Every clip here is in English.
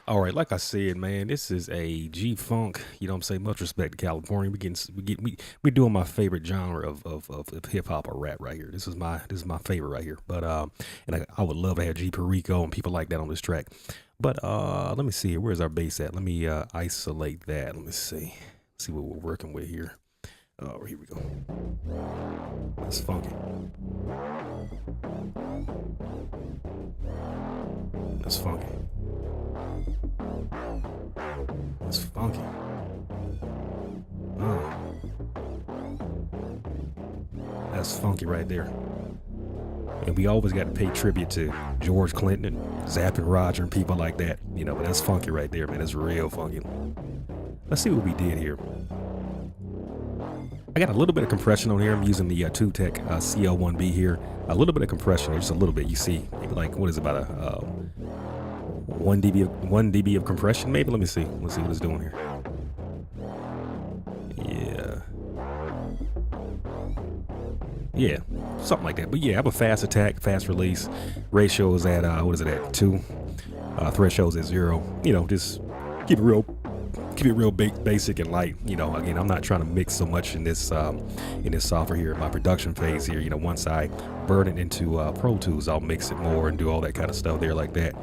All right, like I said, man, this is a G Funk. You know what I'm saying? Much respect to California. We doing my favorite genre of hip hop or rap right here. This is my favorite right here. But and I would love to have G Perico and people like that on this track. But let me see here. Where's our bass at? Let me isolate that. Let me see what we're working with here. Oh, here we go. That's funky. That's funky. That's funky. Oh, that's funky right there. And we always got to pay tribute to George Clinton and Zapp and Roger and people like that. But that's funky right there, man. That's real funky. Let's see what we did here. I got a little bit of compression on here. I'm using the Tube Tech CL1B here. A little bit of compression, just a little bit. You see, maybe like what is it, about a 1 dB of compression, maybe. Let me see. Let's see what it's doing here. Yeah, something like that. But yeah, I have a fast attack, fast release. Ratio is at what is it at 2? Threshold is at 0. Just keep it real basic and light. Again, I'm not trying to mix so much in this software here, my production phase here. Once I burn it into Pro Tools, I'll mix it more and do all that kind of stuff there like that.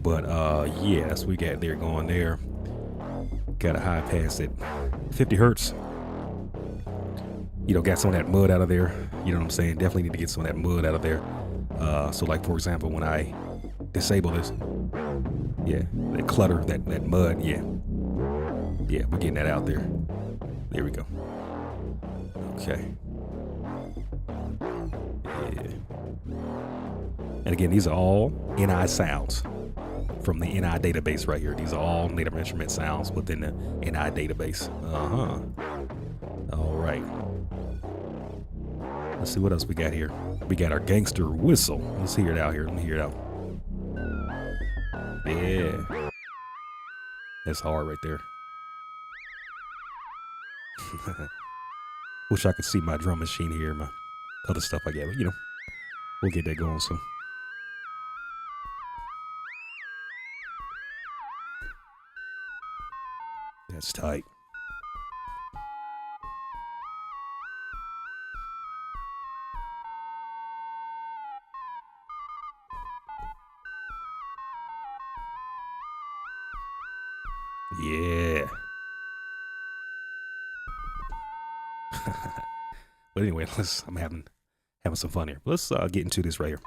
But yeah, that's what we got there going there. Got a high pass at 50 hertz. Got some of that mud out of there. You know what I'm saying? Definitely need to get some of that mud out of there. So like, for example, when I disable this, yeah, that clutter, that mud, yeah, we're getting that out there. There we go. Okay. Yeah. And again, these are all NI sounds from the NI database right here. These are all Native Instrument sounds within the NI database. All right. Let's see what else we got here. We got our gangster whistle. Let's hear it out here. Let me hear it out. Yeah. That's hard right there. Wish I could see my drum machine here, my other stuff I got. But, we'll get that going soon. That's tight. Yeah. But anyway, I'm having some fun here. Let's get into this right here.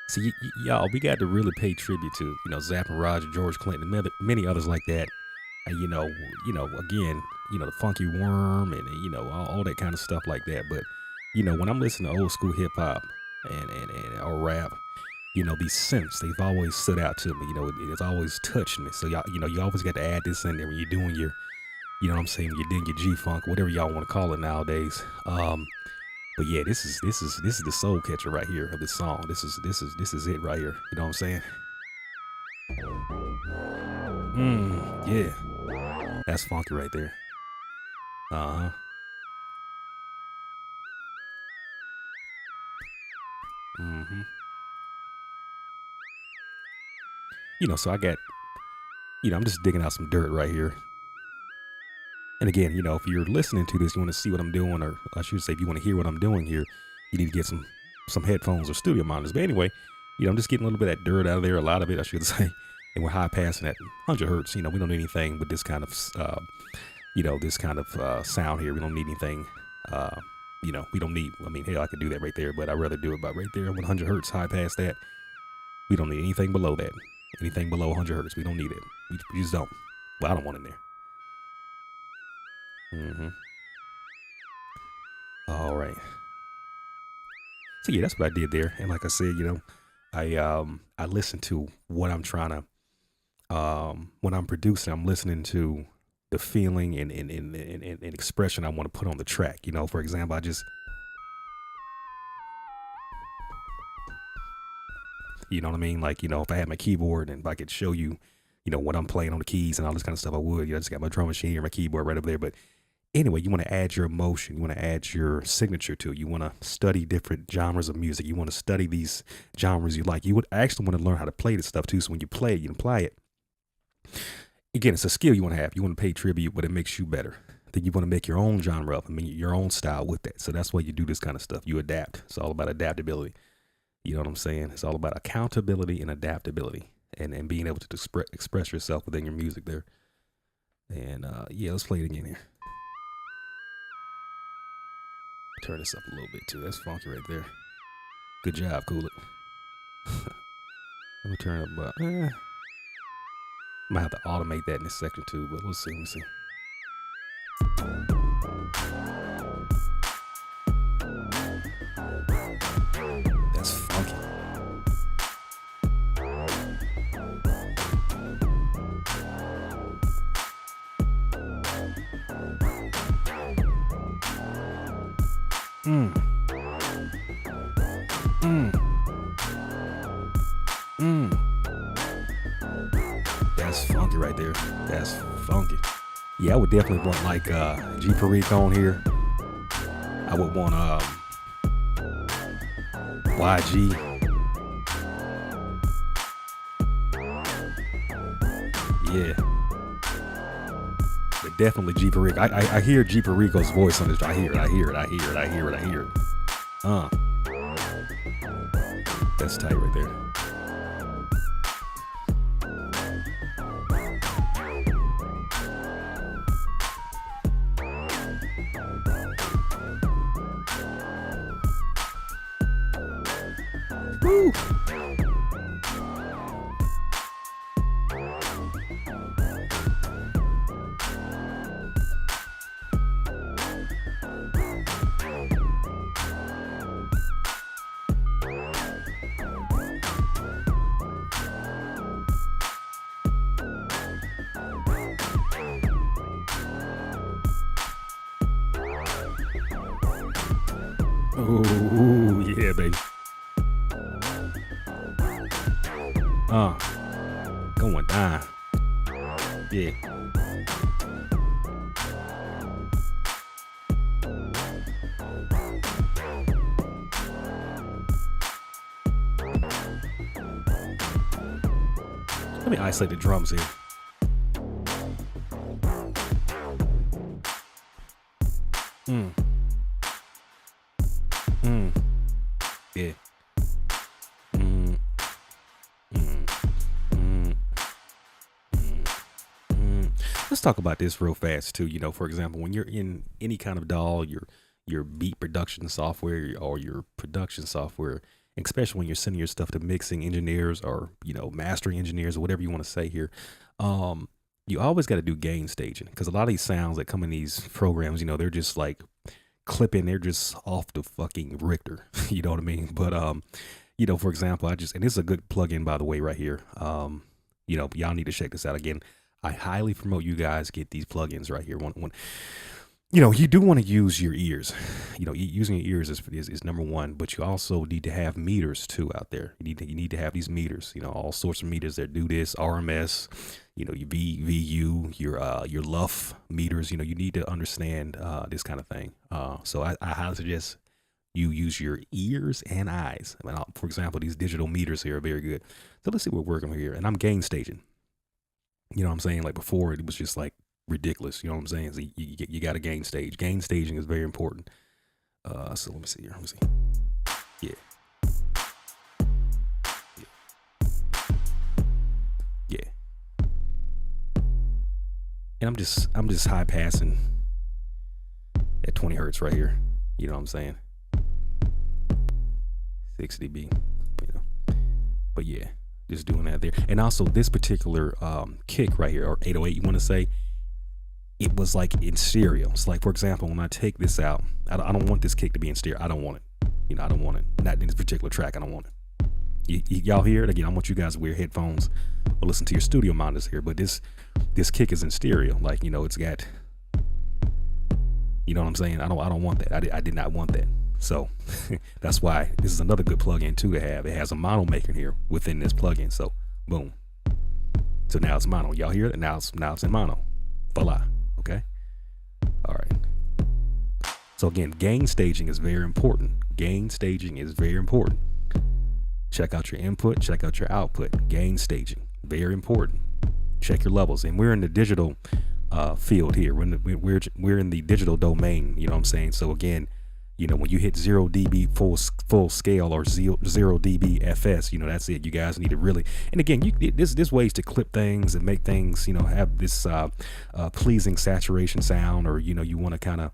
See, y'all, we got to really pay tribute to, Zapp and Roger, George Clinton, and many others like that. And, again, the Funky Worm and, all that kind of stuff like that. But, when I'm listening to old school hip hop and or rap, these synths, they've always stood out to me. It's always touched me. So, y'all, you always got to add this in there when you're doing your, what I'm saying, you're doing your G-Funk, whatever y'all want to call it nowadays. But yeah, this is the soul catcher right here of this song. This is it right here. You know what I'm saying? Yeah. That's funky right there. Uh-huh. Mm-hmm. So I got, I'm just digging out some dirt right here. And again, if you're listening to this, you want to see what I'm doing, or I should say, if you want to hear what I'm doing here, you need to get some headphones or studio monitors. But anyway, I'm just getting a little bit of that dirt out of there, a lot of it, I should say. And we're high passing at 100 hertz. We don't need anything but this kind of, sound here. We don't need anything, we don't need, hell, I could do that right there, but I'd rather do it about right there, 100 hertz, high pass that. We don't need anything below that. Anything below 100 hertz, we don't need it. We just don't. Well, I don't want it in there. Mm-hmm. All right. So yeah, that's what I did there. And like I said, I listen to what I'm trying to when I'm producing, I'm listening to the feeling and expression I want to put on the track. For example, you know what I mean? Like, if I had my keyboard and if I could show you, what I'm playing on the keys and all this kind of stuff, I would. I just got my drum machine or my keyboard right up there. But Anyway, you want to add your emotion, you want to add your signature to it. You want to study different genres of music. You want to study these genres you like. You would actually want to learn how to play this stuff too. So when you play it, you apply it. Again, it's a skill you want to have. You want to pay tribute, but it makes you better. Then you want to make your own genre up. I mean, your own style with that. So that's why you do this kind of stuff. You adapt. It's all about adaptability. You know what I'm saying? It's all about accountability and adaptability, and being able to express yourself within your music there. And yeah, let's play it again here. Turn this up a little bit too. That's funky right there. Good job, Cool It. Let me turn it up. Might have to automate that in this section too, but we'll see. Let me see. That's funky. That's funky right there. That's funky. Yeah, I would definitely want like G Perique on here. I would want YG. Yeah. But definitely G Perique. I hear G Perico's voice on this. I hear it. That's tight right there. Woo! Ooh, yeah, baby. Going down. Yeah. Let me isolate the drums here. Yeah. Let's talk about this real fast too. You know, for example, when you're in any kind of DAW, your beat production software or your production software, especially when you're sending your stuff to mixing engineers or, you know, mastering engineers or whatever you want to say here, you always got to do gain staging, because a lot of these sounds that come in these programs, you know, they're just like clipping, they're just off the fucking Richter. You know what I mean? But you know, for example, and this is a good plugin, by the way, right here. You know, y'all need to check this out. Again, I highly promote you guys get these plugins right here. One, you know, you do want to use your ears. You know, using your ears is number one, but you also need to have meters too out there. You need to have these meters. You know, all sorts of meters that do this. RMS, you know, your VU, your LUF meters. You know, you need to understand this kind of thing. So I highly suggest you use your ears and eyes. I mean, for example, these digital meters here are very good. So let's see what we're working with here. And I'm gain staging. You know what I'm saying? Like before, it was just like ridiculous. You know what I'm saying? So you got a gain stage. Gain staging is very important. So let me see here. Let me see. Yeah. Yeah. And I'm just high passing at 20 hertz right here. You know what I'm saying? 6 dB. You know. But yeah. Just doing that there. And also this particular kick right here, or 808 you want to say, it was like in stereo. It's like, for example, when I take this out, I don't want this kick to be in stereo. I don't want it. You know, I don't want it. Not in this particular track. I don't want it. Y'all hear it? Again, I want you guys to wear headphones or listen to your studio monitors here. But this kick is in stereo. Like, you know, it's got, you know what I'm saying? I don't want that. I did not want that. So that's why this is another good plugin too to have. It has a mono maker here within this plugin. So boom. So now it's mono. Y'all hear it? Now it's in mono. Voila. Okay. All right. So again, gain staging is very important. Gain staging is very important. Check out your input, check out your output. Gain staging, very important. Check your levels. And we're in the digital field here. We're in the digital domain, you know what I'm saying? So again, you know, when you hit 0 dB full scale or 0 dB FS, you know, that's it. You guys need to really, and again, there's ways to clip things and make things, you know, have this pleasing saturation sound, or, you know, you want to kind of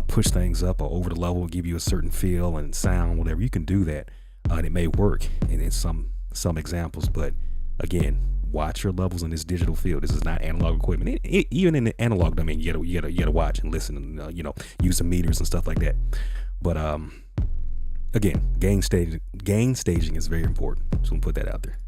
push things up or over the level, give you a certain feel and sound, whatever. You can do that, and it may work in some examples. But again, watch your levels in this digital field. This is not analog equipment. Even in the analog domain, you gotta watch and listen, and you know, use some meters and stuff like that. But again, gain staging is very important. So I'm gonna put that out there.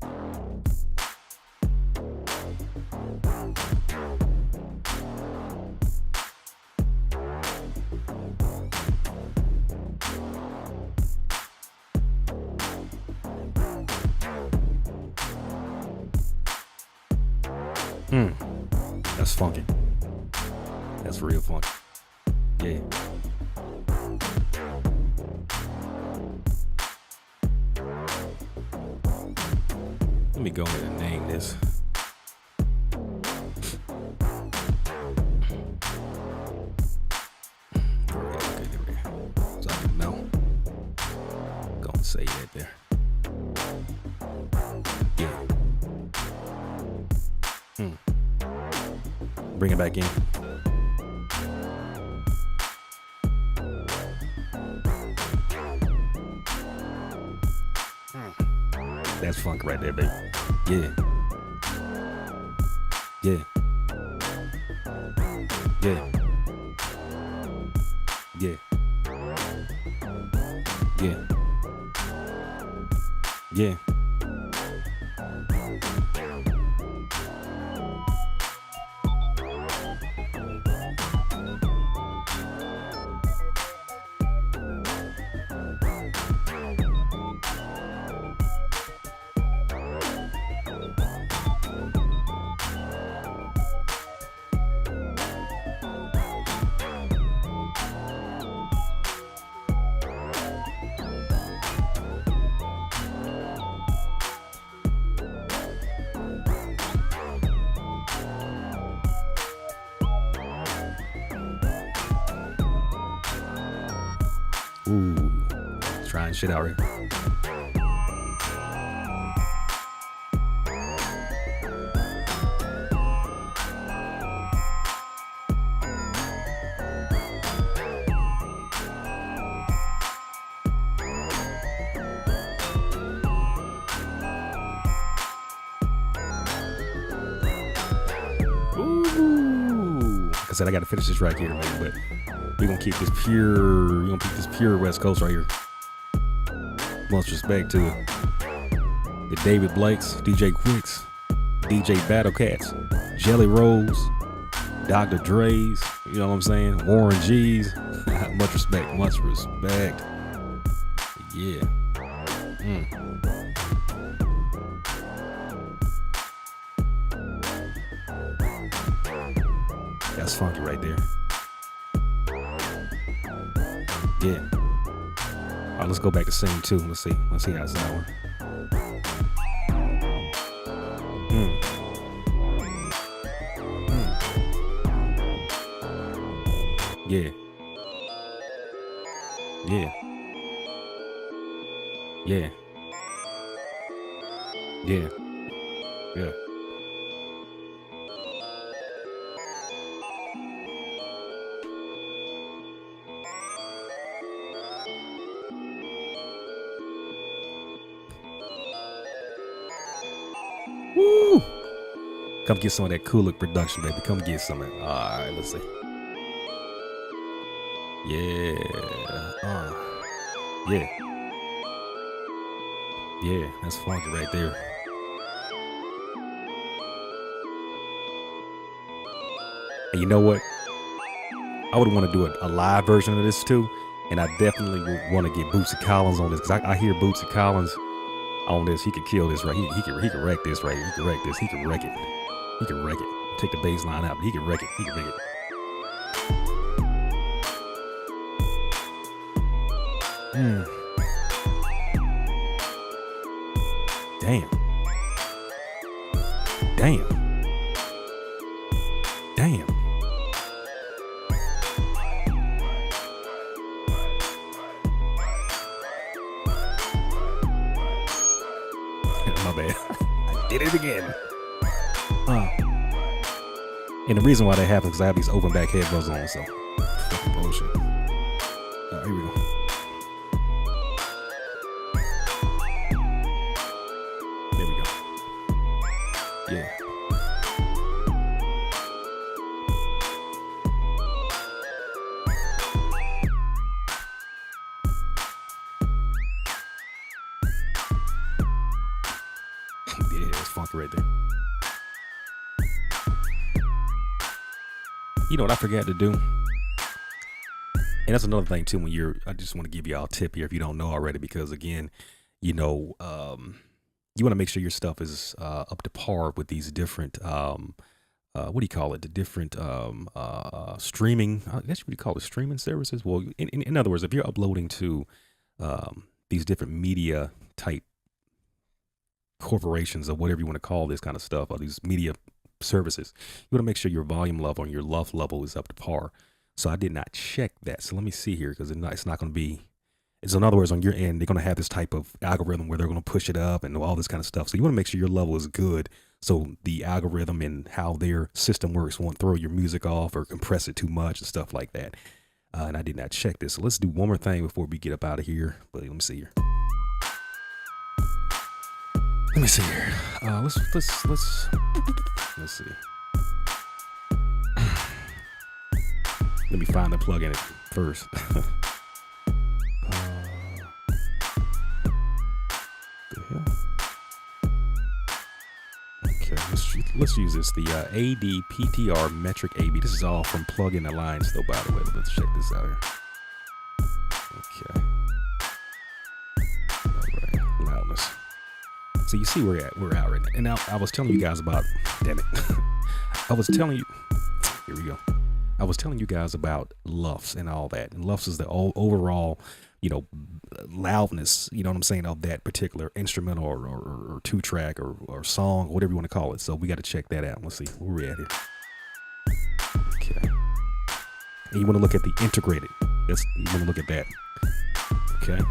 That's funky. That's real funky. Yeah. Let me go ahead and name this. Okay, there we go. So I can know. Go and say that there. Yeah. Bring it back in. That's funk right there, baby. Yeah. Yeah. Yeah. Yeah. Yeah. Yeah. Ooh, trying shit out here. Ooh, like I said, I got to finish this right here, man, but we're gonna keep this pure West Coast right here. Much respect to the David Blakes, DJ Quicks, DJ Battle Cats, Jelly Rolls, Dr. Dre's, you know what I'm saying? Warren G's. Much respect, much respect. Yeah. That's funky right there. Yeah. All right, let's go back to scene 2. Let's see how it's that one. Yeah. Yeah. Yeah. Yeah. Yeah. Woo! Come get some of that Cool Look production, baby. Come get some of it. All right, let's see. Yeah. Yeah. Yeah, that's funky right there. And you know what? I would want to do a live version of this too. And I definitely would want to get Bootsy Collins on this, because I hear Bootsy Collins on this. He could kill this right. He could wreck this right here. He could wreck this. He could wreck it. He could wreck it. Take the bass line out, but he could wreck it. He could wreck it. Mm. Damn. Damn. Damn. My bad. I did it again. And the reason why that happens is I have these open back headphones on, so fucking bullshit. Here we go. There we go. Yeah. Yeah, it's funky right there. You know what I forgot to do? And that's another thing too. I just want to give y'all a tip here if you don't know already, because again, you want to make sure your stuff is up to par with these different, what do you call it? The different streaming, I guess you would call it streaming services. Well, in other words, if you're uploading to these different media type corporations or whatever you want to call this kind of stuff, or these media services, you want to make sure your volume level and your LUF level is up to par. So I did not check that. So let me see here, because it's not going to be, it's in other words, on your end, they're going to have this type of algorithm where they're going to push it up and all this kind of stuff. So you want to make sure your level is good, so the algorithm and how their system works won't throw your music off or compress it too much and stuff like that. And I did not check this. So let's do one more thing before we get up out of here. But let me see here. Let me see here. Let's see. Let me find the plug in it first. The hell? Okay, let's use this. The ADPTR metric AB. This is all from Plugin Alliance, though. By the way, let's check this out here. Okay. All right. Loudness. So you see we're out right now. And now I was telling you guys about. Damn it. I was telling you. Here we go. I was telling you guys about LUFs and all that. And LUFs is the overall, loudness, you know what I'm saying, of that particular instrumental or two track or song, whatever you want to call it. So we got to check that out. Let's see where we're at here. Okay. And you want to look at the integrated. You want to look at that. Okay. There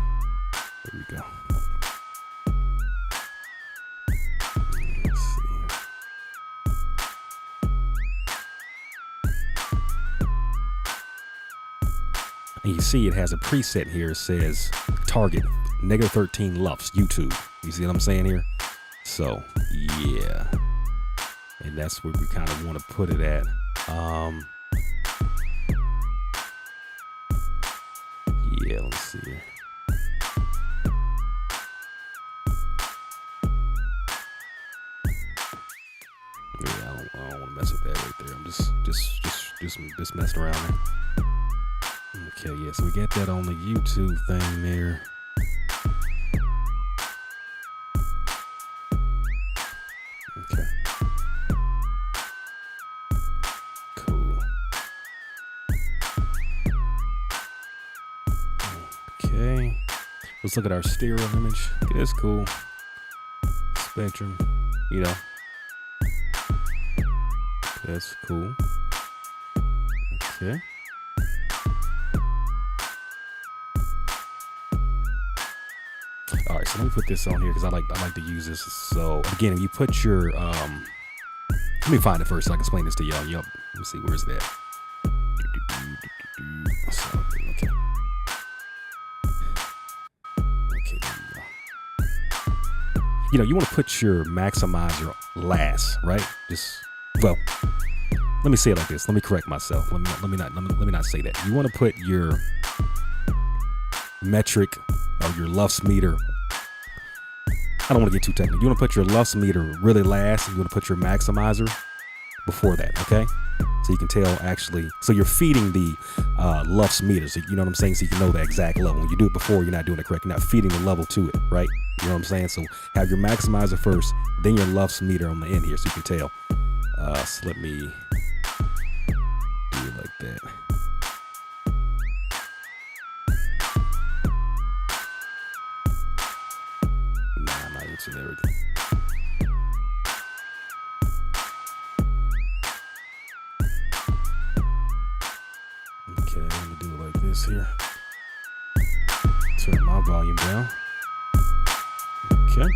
we go. And you see it has a preset here. It says target -13 LUFs YouTube. You see what I'm saying here? So yeah, and that's where we kind of want to put it at. Yeah, let's see here. Yeah, I don't want to mess with that right there. I'm just messing around there. Okay, yeah, so we got that on the YouTube thing there. Okay. Cool. Okay. Let's look at our stereo image. Okay, that's cool. Spectrum, That's cool. Okay. All right, so let me put this on here because I like to use this. So again, if you put your let me find it first so I can explain this to y'all. Yup. Let me see, where's that? Okay. Okay, there you go. You want to put your maximizer last, right? Let me say it like this. Let me correct myself. Let me not say that. You want to put your metric or your LUFS meter. I don't want to get too technical. You want to put your LUFS meter really last, and you want to put your maximizer before that, okay? So you can tell actually. So you're feeding the LUFS meter, so you know what I'm saying. So you can know the exact level. When you do it before, you're not doing it correct. You're not feeding the level to it, right? You know what I'm saying. So have your maximizer first, then your LUFS meter on the end here, so you can tell. So let me do it like that. this here. Turn my volume down. Okay.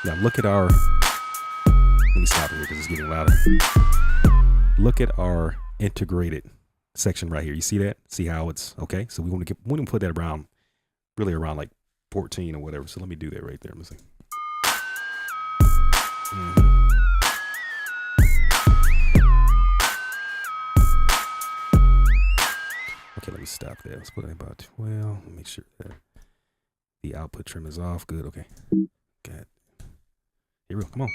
Now look at our, let me stop here because it's getting louder. Look at our integrated section right here. You see that? See how it's, okay? So we want to put that around, really around like 14 or whatever. So let me do that right there. Let me see. Okay, let me stop there. Let's put it about 12. Make sure that the output trim is off. Good, okay. Got here we go. Come on.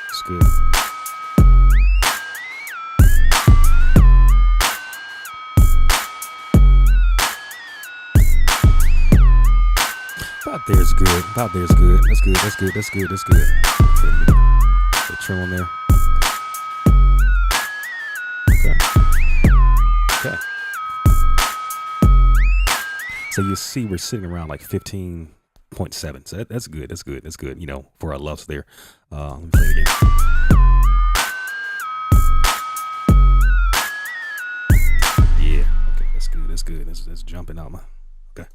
It's good. About there's good. About there's good. That's good. That's good. That's good. That's good. Okay, the trim on there. Okay. Okay. So you see we're sitting around like 15.7. So that's good. That's good. That's good. You know, for our loves there. Let me play it again. Yeah. Okay. That's good. That's good. That's jumping out my. Okay.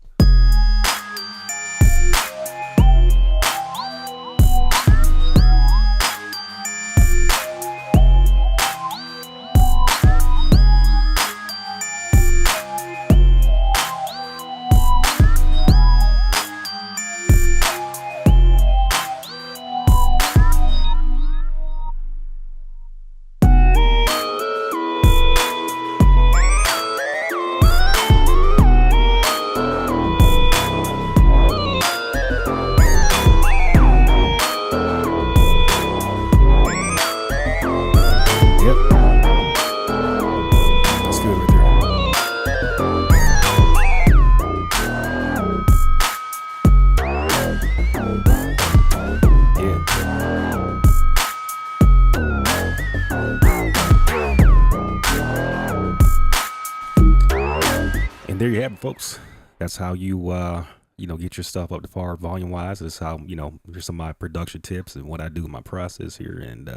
There you have it, folks. That's how you get your stuff up to par volume wise. That's how, here's some of my production tips and what I do in my process here. And